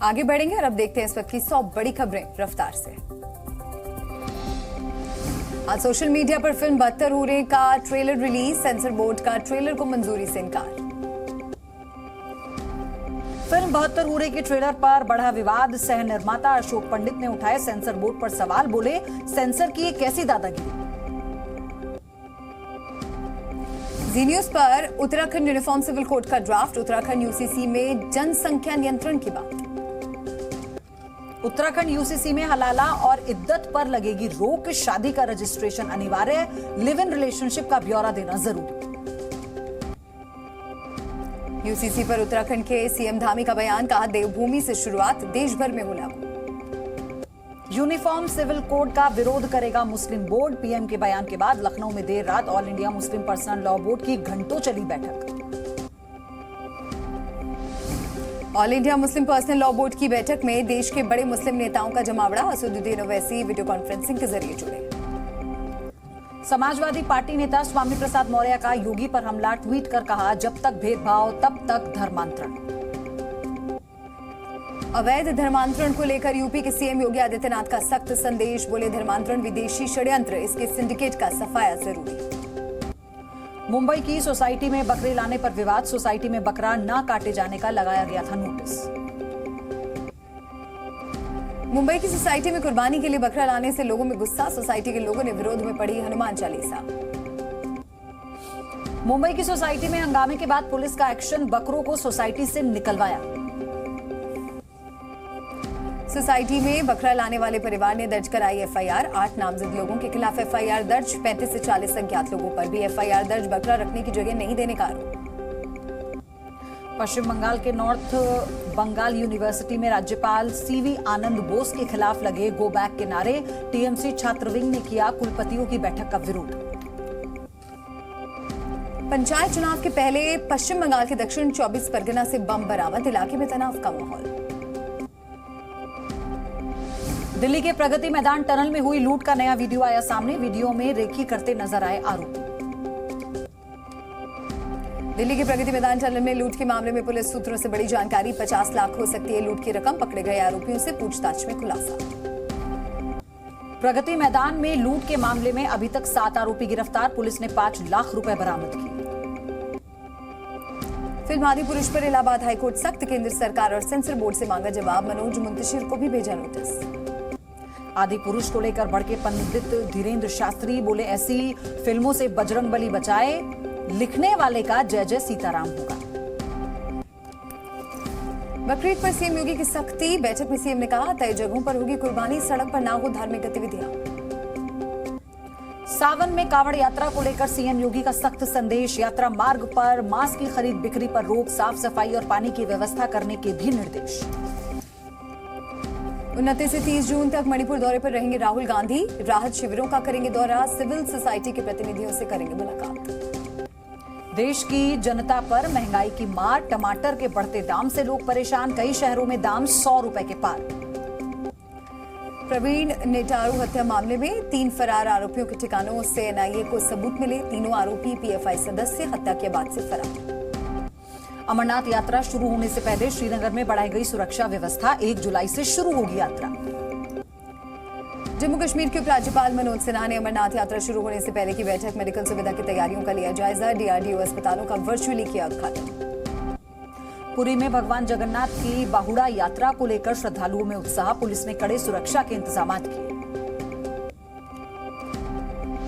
आगे बढ़ेंगे और अब देखते हैं इस वक्त की 100 बड़ी खबरें रफ्तार से। आज सोशल मीडिया पर फिल्म 72 उरे का ट्रेलर रिलीज, सेंसर बोर्ड का ट्रेलर को मंजूरी से इनकार। फिल्म 72 उरे के ट्रेलर पर बढ़ा विवाद, सह निर्माता अशोक पंडित ने उठाए सेंसर बोर्ड पर सवाल, बोले सेंसर की ये कैसी दादागिरी। जी न्यूज पर उत्तराखंड यूनिफॉर्म सिविल कोड का ड्राफ्ट, उत्तराखंड यूसीसी में जनसंख्या नियंत्रण की बात। उत्तराखंड यूसीसी में हलाला और इद्दत पर लगेगी रोक, शादी का रजिस्ट्रेशन अनिवार्य, लिव इन रिलेशनशिप का ब्यौरा देना जरूरी। यूसीसी पर उत्तराखंड के सीएम धामी का बयान, कहा देवभूमि से शुरुआत, देश भर में हो लागू। यूनिफॉर्म सिविल कोड का विरोध करेगा मुस्लिम बोर्ड, पीएम के बयान के बाद लखनऊ में देर रात all India Muslim personal law board की घंटों चली बैठक। All India Muslim personal law board की बैठक में देश के बड़े मुस्लिम नेताओं का जमावड़ा, असदुद्दीन ओवैसी वीडियो कॉन्फ्रेंसिंग के जरिए जुड़े। समाजवादी पार्टी नेता स्वामी प्रसाद मौर्य का योगी पर हमला, ट्वीट कर कहा जब तक भेदभाव तब तक धर्मांतरण। अवैध धर्मांतरण को लेकर यूपी के सीएम योगी आदित्यनाथ का सख्त संदेश, बोले धर्मांतरण विदेशी षड्यंत्र, इसके सिंडिकेट का सफाया जरूरी। मुंबई की सोसाइटी में बकरे लाने पर विवाद, सोसाइटी में बकरा न काटे जाने का लगाया गया था नोटिस। मुंबई की सोसाइटी में कुर्बानी के लिए बकरा लाने से लोगों में गुस्सा, सोसाइटी के लोगों ने विरोध में पढ़ी हनुमान चालीसा। मुंबई की सोसाइटी में हंगामे के बाद पुलिस का एक्शन, बकरों को सोसाइटी से निकलवाया। सोसाइटी में बकरा लाने वाले परिवार ने दर्ज कराई एफआईआर, 8 नामजद लोगों के खिलाफ एफआईआर दर्ज, 35 से 40 अज्ञात लोगों पर भी एफआईआर दर्ज, बकरा रखने की जगह नहीं देने का आरोप। पश्चिम बंगाल के नॉर्थ बंगाल यूनिवर्सिटी में राज्यपाल सीवी आनंद बोस के खिलाफ लगे गो बैक के नारे, टीएमसी छात्र विंग ने किया कुलपतियों की बैठक का विरोध। पंचायत चुनाव के पहले पश्चिम बंगाल के दक्षिण 24 परगना से बम बरामद, इलाके में तनाव का माहौल। दिल्ली के प्रगति मैदान टनल में हुई लूट का नया वीडियो आया सामने, वीडियो में रेकी करते नजर आए आरोपी। दिल्ली के प्रगति मैदान टनल में लूट के मामले में पुलिस सूत्रों से बड़ी जानकारी, 50 लाख हो सकती है लूट की रकम, पकड़े गए आरोपियों से पूछताछ में खुलासा। प्रगति मैदान में लूट के मामले में अभी तक 7 आरोपी गिरफ्तार, पुलिस ने 5 लाख रुपए बरामद किए। फिल्म आदि पुरुष पर इलाहाबाद हाईकोर्ट सख्त, केंद्र सरकार और सेंसर बोर्ड से मांगा जवाब, मनोज मुंतशिर को भी भेजा नोटिस। आदि पुरुष को लेकर भड़के पंडित धीरेन्द्र शास्त्री, बोले ऐसी फिल्मों से बजरंगबली बचाए, लिखने वाले का जय जय सीताराम होगा। बकरीद पर सीएम योगी की सख्ती, बैठक में सीएम ने कहा तय जगहों पर होगी कुर्बानी, सड़क पर ना हो धार्मिक गतिविधियां। सावन में कांवड़ यात्रा को लेकर सीएम योगी का सख्त संदेश, यात्रा मार्ग पर मास्क की खरीद बिक्री पर रोक, साफ सफाई और पानी की व्यवस्था करने के भी निर्देश। 29 से 30 जून तक मणिपुर दौरे पर रहेंगे राहुल गांधी, राहत शिविरों का करेंगे दौरा, सिविल सोसाइटी के प्रतिनिधियों से करेंगे मुलाकात। देश की जनता पर महंगाई की मार, टमाटर के बढ़ते दाम से लोग परेशान, कई शहरों में दाम 100 रुपए के पार। प्रवीण नेटारू हत्या मामले में 3 फरार आरोपियों के ठिकानों से एनआईए को सबूत मिले, तीनों आरोपी पीएफआई सदस्य, हत्या के बाद से फरार। अमरनाथ यात्रा शुरू होने से पहले श्रीनगर में बढ़ाई गई सुरक्षा व्यवस्था, 1 जुलाई से शुरू होगी यात्रा। जम्मू कश्मीर के उपराज्यपाल मनोज सिन्हा ने अमरनाथ यात्रा शुरू होने से पहले की बैठक, मेडिकल सुविधा की तैयारियों का लिया जायजा, डीआरडीओ अस्पतालों का वर्चुअली किया उद्घाटन। पुरी में भगवान जगन्नाथ की बाहुड़ा यात्रा को लेकर श्रद्धालुओं में उत्साह, पुलिस ने कड़े सुरक्षा के इंतजाम किए।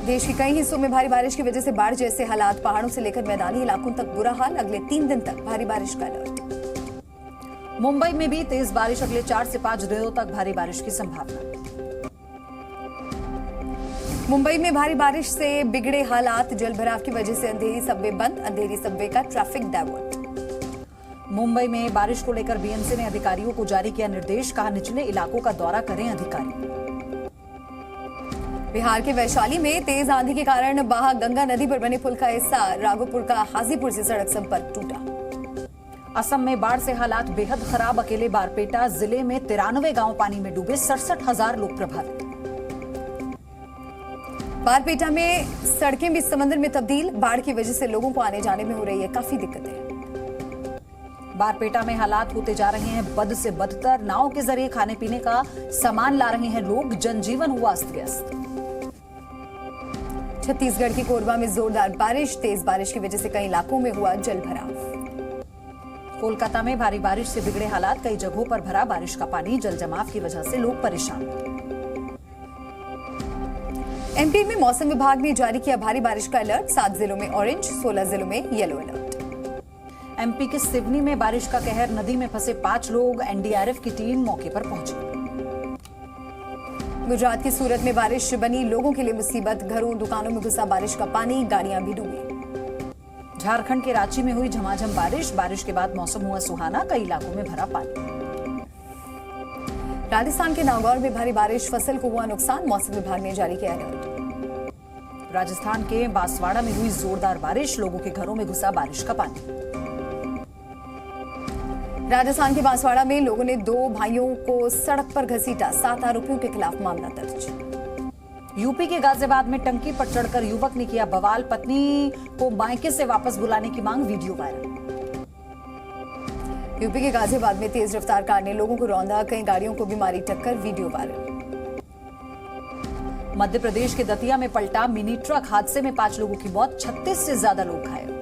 देश के कई हिस्सों में भारी बारिश की वजह से बाढ़ जैसे हालात, पहाड़ों से लेकर मैदानी इलाकों तक बुरा हाल, अगले 3 दिन तक भारी बारिश का अलर्ट। मुंबई में भी तेज बारिश, अगले 4 से 5 दिनों तक भारी बारिश की संभावना। मुंबई में भारी बारिश से बिगड़े हालात, जलभराव की वजह से अंधेरी सबवे बंद, अंधेरी सबवे का ट्रैफिक डायवर्ट। मुंबई में बारिश को लेकर बीएमसी ने अधिकारियों को जारी किया निर्देश, कहा निचले इलाकों का दौरा करें अधिकारी। बिहार के वैशाली में तेज आंधी के कारण बहा गंगा नदी पर बने पुल का हिस्सा, राघोपुर का हाजीपुर से सड़क संपर्क टूटा। असम में बाढ़ से हालात बेहद खराब, अकेले बारपेटा जिले में 93 गांव पानी में डूबे, 67,000 लोग प्रभावित। बारपेटा में सड़कें भी समंदर में तब्दील, बाढ़ की वजह से लोगों को आने जाने में हो रही है काफी दिक्कतें। बारपेटा में हालात होते जा रहे हैं बद से बदतर। नाव के जरिए खाने पीने का सामान ला रहे हैं लोग। जनजीवन हुआ अस्त व्यस्त। छत्तीसगढ़ के कोरबा में जोरदार बारिश। तेज बारिश की वजह से कई इलाकों में हुआ जलभराव। कोलकाता में भारी बारिश से बिगड़े हालात। कई जगहों पर भरा बारिश का पानी। जल जमाव की वजह से लोग परेशान। एमपी में मौसम विभाग ने जारी किया भारी बारिश का अलर्ट। 7 जिलों में ऑरेंज, 16 जिलों में येलो अलर्ट। एमपी के सिवनी में बारिश का कहर। नदी में फंसे 5 लोग। एनडीआरएफ की टीम मौके पर पहुंची। गुजरात की सूरत में बारिश बनी लोगों के लिए मुसीबत। घरों दुकानों में घुसा बारिश का पानी। गाड़ियां भी डूबी। झारखंड के रांची में हुई झमाझम बारिश। बारिश के बाद मौसम हुआ सुहाना। कई इलाकों में भरा पानी। राजस्थान के नागौर में भारी बारिश। फसल को हुआ नुकसान। मौसम विभाग ने जारी किया अलर्ट। राजस्थान के बांसवाड़ा में हुई जोरदार बारिश। लोगों के घरों में घुसा बारिश का पानी। राजस्थान के बांसवाड़ा में लोगों ने 2 भाइयों को सड़क पर घसीटा। 7 आरोपियों के खिलाफ मामला दर्ज। यूपी के गाजियाबाद में टंकी पर चढ़कर युवक ने किया बवाल। पत्नी को मायके से वापस बुलाने की मांग। Video viral. यूपी के गाजियाबाद में तेज रफ्तार कार ने लोगों को रौंदा। कई गाड़ियों को भी मारी टक्कर। Video viral. मध्य प्रदेश के दतिया में पलटा मिनी ट्रक। हादसे में 5 लोगों की मौत। 36 से ज्यादा लोग घायल।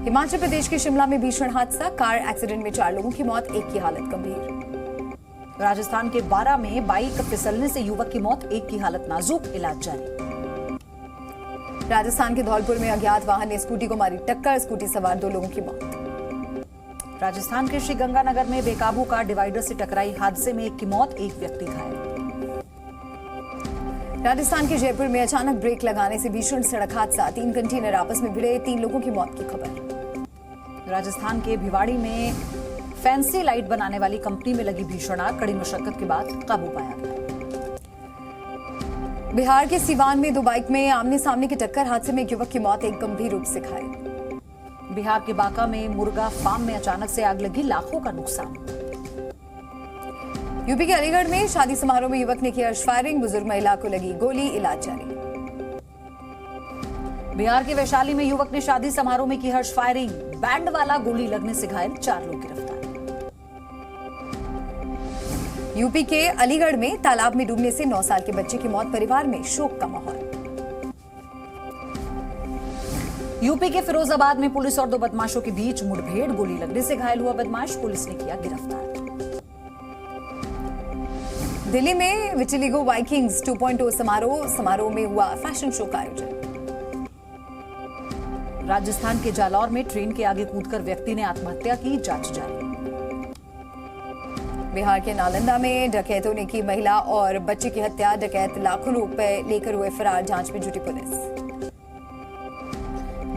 हिमाचल प्रदेश के शिमला में भीषण हादसा। कार एक्सीडेंट में 4 लोगों की मौत। एक की हालत गंभीर। राजस्थान के बारा में बाइक फिसलने से युवक की मौत। एक की हालत नाजुक। इलाज जारी। राजस्थान के धौलपुर में अज्ञात वाहन ने स्कूटी को मारी टक्कर। स्कूटी सवार 2 लोगों की मौत। राजस्थान के श्रीगंगानगर में बेकाबू कार डिवाइडर से टकराई। हादसे में 1 की मौत। 1 व्यक्ति घायल। राजस्थान के जयपुर में अचानक ब्रेक लगाने से भीषण सड़क हादसा। 3 कंटेनर आपस में भिड़े। 3 लोगों की मौत की खबर। राजस्थान के भिवाड़ी में फैंसी लाइट बनाने वाली कंपनी में लगी भीषण आग। कड़ी मशक्कत के बाद काबू पाया गया। बिहार के सीवान में 2 बाइक में आमने सामने की टक्कर। हादसे में एक युवक की मौत। एक गंभीर रूप से घायल। बिहार के बांका में मुर्गा फार्म में अचानक से आग लगी। लाखों का नुकसान। यूपी के अलीगढ़ में शादी समारोह में युवक ने किया फायरिंग। बुजुर्ग महिला को लगी गोली। इलाज जारी। बिहार के वैशाली में युवक ने शादी समारोह में की हर्ष फायरिंग। बैंड वाला गोली लगने से घायल। 4 लोग गिरफ्तार। यूपी के अलीगढ़ में तालाब में डूबने से 9 साल के बच्चे की मौत। परिवार में शोक का माहौल। यूपी के फिरोजाबाद में पुलिस और 2 बदमाशों के बीच मुठभेड़। गोली लगने से घायल हुआ बदमाश। पुलिस ने किया गिरफ्तार। दिल्ली में विटिलिगो वाइकिंग्स 2.0 समारोह में हुआ फैशन शो का आयोजन। राजस्थान के जालौर में ट्रेन के आगे कूदकर व्यक्ति ने आत्महत्या की। जांच जारी। बिहार के नालंदा में डकैतों ने की महिला और बच्चे की हत्या। डकैत लाखों रुपए लेकर हुए फरार। जांच में जुटी पुलिस।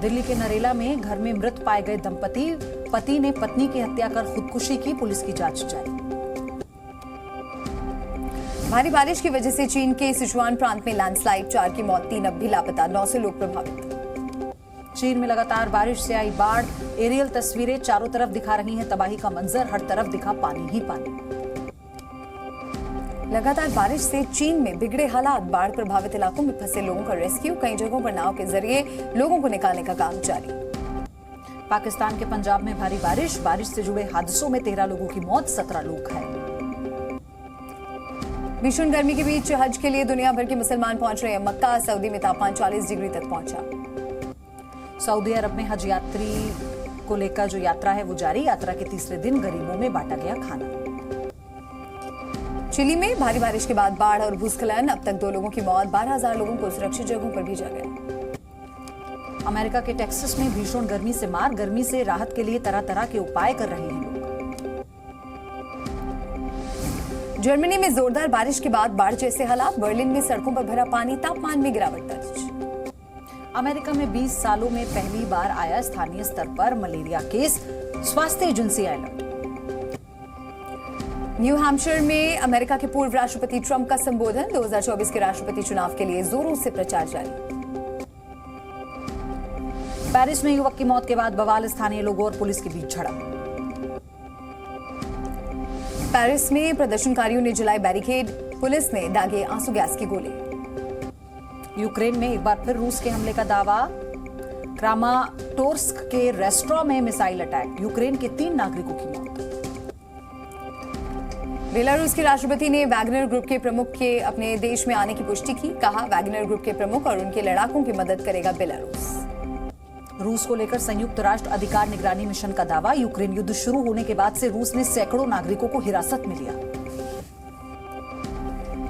दिल्ली के नरेला में घर में मृत पाए गए दंपति। पति ने पत्नी की हत्या कर खुदकुशी की। पुलिस की जांच जारी। भारी बारिश की वजह से चीन के सिचुआन प्रांत में लैंडस्लाइड। 4 की मौत। 3 अब भी लापता। 9 से लोग प्रभावित। चीन में लगातार बारिश से आई बाढ़। एरियल तस्वीरें चारों तरफ दिखा रही हैं तबाही का मंजर। हर तरफ दिखा पानी ही पानी। लगातार बारिश से चीन में बिगड़े हालात। बाढ़ प्रभावित इलाकों में फंसे लोगों का रेस्क्यू। कई जगहों पर नाव के जरिए लोगों को निकालने का काम जारी। पाकिस्तान के पंजाब में भारी बारिश। बारिश से जुड़े हादसों में 13 लोगों की मौत। 17 लोग घायल। भीषण गर्मी के बीच हज के लिए दुनिया भर के मुसलमान पहुंच रहे हैं मक्का। सऊदी में तापमान 40 डिग्री तक पहुंचा। सऊदी अरब में हज यात्री को लेकर जो यात्रा है वो जारी। यात्रा के तीसरे दिन गरीबों में बांटा गया खाना। चिली में भारी बारिश के बाद बाढ़ और भूस्खलन। अब तक 2 लोगों की मौत। 12,000 लोगों को सुरक्षित जगहों पर भेजा गया। अमेरिका के टेक्सास में भीषण गर्मी से मार। गर्मी से राहत के लिए तरह तरह के उपाय कर रहे हैं लोग। जर्मनी में जोरदार बारिश के बाद बाढ़ जैसे हालात। बर्लिन में सड़कों पर भरा पानी। तापमान में गिरावट दर्ज। अमेरिका में 20 सालों में पहली बार आया स्थानीय स्तर पर मलेरिया केस। स्वास्थ्य एजेंसी अलर्ट। न्यू हैम्पशायर में अमेरिका के पूर्व राष्ट्रपति ट्रंप का संबोधन। 2024 के राष्ट्रपति चुनाव के लिए जोरों से प्रचार जारी। पेरिस में युवक की मौत के बाद बवाल। स्थानीय लोगों और पुलिस के बीच झड़प। पेरिस में प्रदर्शनकारियों ने जलाए बैरिकेड। पुलिस ने दागे आंसू गैस की गोले। यूक्रेन में एक बार फिर रूस के हमले का दावा। क्रामाटोर्स्क के रेस्टोरेंट में मिसाइल अटैक, यूक्रेन के 3 नागरिकों की मौत। बेलारूस के राष्ट्रपति ने वैगनर ग्रुप के प्रमुख के अपने देश में आने की पुष्टि की। कहा, वैगनर ग्रुप के प्रमुख और उनके लड़ाकों की मदद करेगा बेलारूस। रूस को लेकर संयुक्त राष्ट्र अधिकार निगरानी मिशन का दावा, यूक्रेन युद्ध शुरू होने के बाद से रूस ने सैकड़ों नागरिकों को हिरासत में लिया।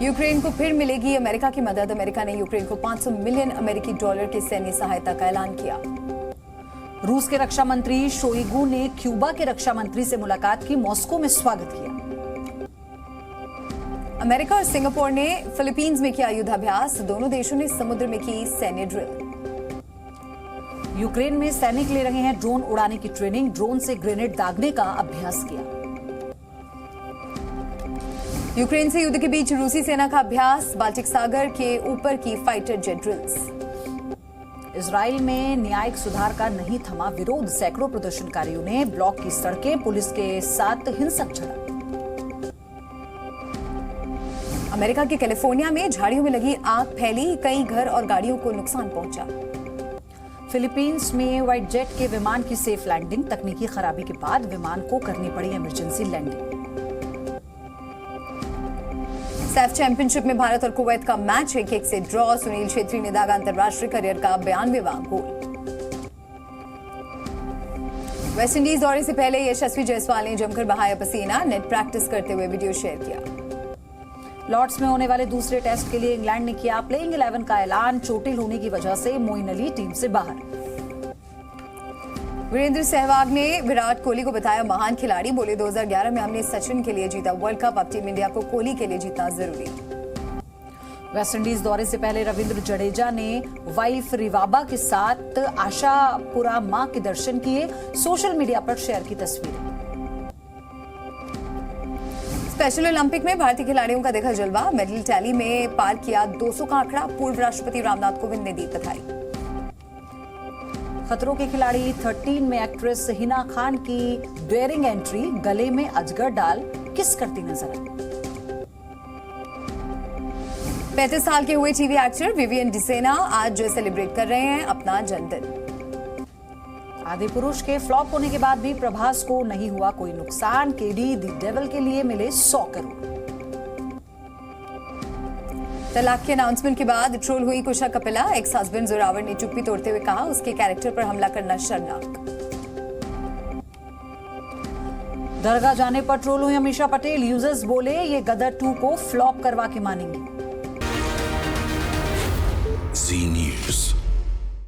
यूक्रेन को फिर मिलेगी अमेरिका की मदद। अमेरिका ने यूक्रेन को $500 मिलियन अमेरिकी डॉलर की सैन्य सहायता का ऐलान किया। रूस के रक्षा मंत्री शोइगु ने क्यूबा के रक्षा मंत्री से मुलाकात की, मॉस्को में स्वागत किया। अमेरिका और सिंगापुर ने फिलीपींस में किया युद्धाभ्यास। दोनों देशों ने समुद्र में की सैन्य ड्रिल। यूक्रेन में सैनिक ले रहे हैं ड्रोन उड़ाने की ट्रेनिंग, ड्रोन से ग्रेनेड दागने का अभ्यास किया। यूक्रेन से युद्ध के बीच रूसी सेना का अभ्यास, बाल्टिक सागर के ऊपर की फाइटर जेट ड्रिल्स। इजराइल में न्यायिक सुधार का नहीं थमा विरोध, सैकड़ों प्रदर्शनकारियों ने ब्लॉक की सड़कें, पुलिस के साथ हिंसक झड़प। अमेरिका के कैलिफोर्निया में झाड़ियों में लगी आग फैली, कई घर और गाड़ियों को नुकसान पहुंचा। फिलीपींस में व्हाइट जेट के विमान की सेफ लैंडिंग, तकनीकी खराबी के बाद विमान को करनी पड़ी इमरजेंसी लैंडिंग। सैफ चैंपियनशिप में भारत और कुवैत का मैच 1-1 से ड्रॉ। सुनील छेत्री ने दागा अंतर्राष्ट्रीय करियर का 92वां गोल। वेस्टइंडीज दौरे से पहले यशस्वी जायसवाल ने जमकर बहाया पसीना, नेट प्रैक्टिस करते हुए वीडियो शेयर किया। लॉर्ड्स में होने वाले दूसरे टेस्ट के लिए इंग्लैंड ने किया प्लेइंग 11 का ऐलान, चोटिल होने की वजह से मोइन अली टीम से बाहर। वीरेंद्र सहवाग ने विराट कोहली को बताया महान खिलाड़ी, बोले 2011 में हमने सचिन के लिए जीता वर्ल्ड कप, अब टीम इंडिया को कोहली के लिए जीतना जरूरी। वेस्टइंडीज दौरे से पहले रविंद्र जडेजा ने वाइफ रिवाबा के साथ आशापुरा मां के दर्शन किए, सोशल मीडिया पर शेयर की तस्वीरें। स्पेशल ओलंपिक में भारतीय खिलाड़ियों का देखा जलवा, मेडल टैली में पार किया 200 का आंकड़ा, पूर्व राष्ट्रपति रामनाथ कोविंद ने दी बधाई। खतरों के खिलाड़ी 13 में एक्ट्रेस हिना खान की डेयरिंग एंट्री, गले में अजगर डाल किस करती नजर आई। 35 साल के हुए टीवी एक्टर विवियन डिसेना आज सेलिब्रेट कर रहे हैं अपना जन्मदिन। आदि पुरुष के फ्लॉप होने के बाद भी प्रभास को नहीं हुआ कोई नुकसान, केडी दी डेविल के लिए मिले 100 करोड़। तलाक के अनाउंसमेंट के बाद ट्रोल हुई कुशा कपिला, एक्स हस्बैंड जोरावर ने चुप्पी तोड़ते हुए कहा उसके कैरेक्टर पर हमला करना शर्मनाक। दरगाह जाने पर ट्रोल हुई अमीषा पटेल, यूजर्स बोले ये गदर 2 को फ्लॉप करवा के मानेंगे।